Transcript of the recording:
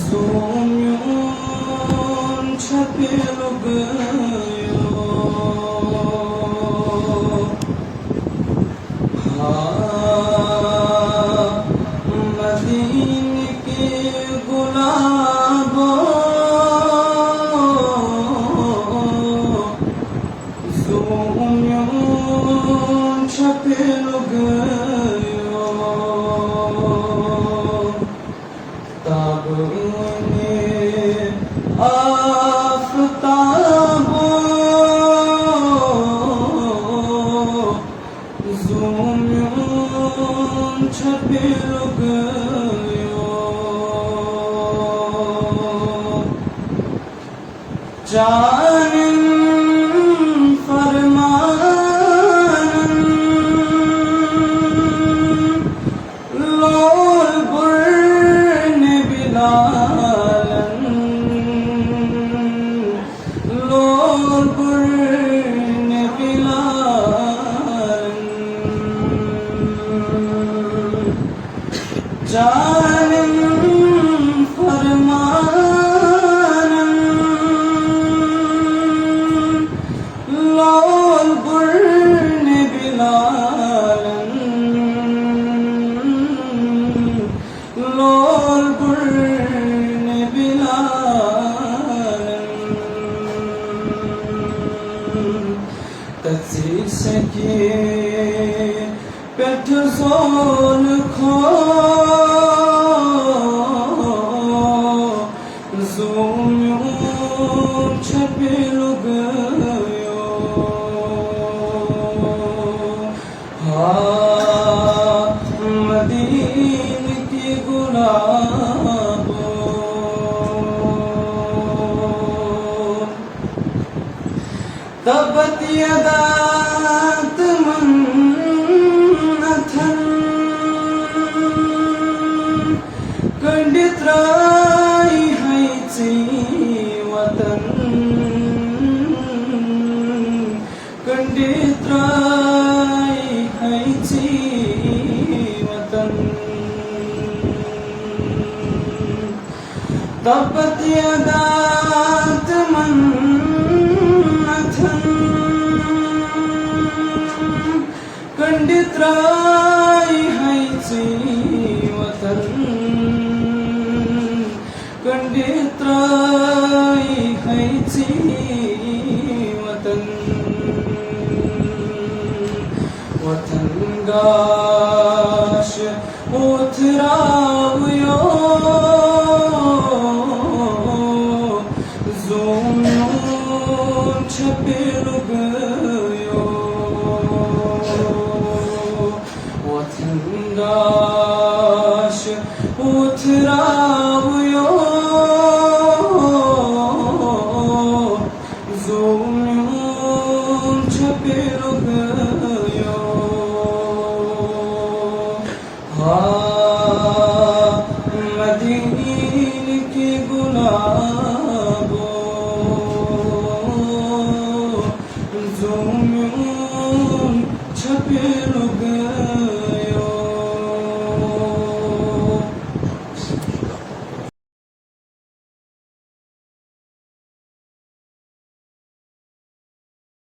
Zoom छपे लुग मदीने के गुलाबों Zoom छपे लुग Zoom छपे लुग जानन फरमानन लोल बुर्न बिलालन लोल बुर्न बिलालन जानन फरमानन लोल बुर्न बिलालन लोल बुर्न बिलालन तसी सके पेट जोन खो Zoom छपे लुग मदीने की गुलाबों तबत यदात मन्नथन कंडित्राई हैची वतन कंडित्राई हैची वतन तबत यदात मन्नथन कंडित्राई हैची वतन कंडित्राई हैची वतन वतन गाश उथरावयो Zoom छपे लुग वतन गाश उथरावयो Zoom छपे लुग मदीने के गुलाबों Zoom छपे लुग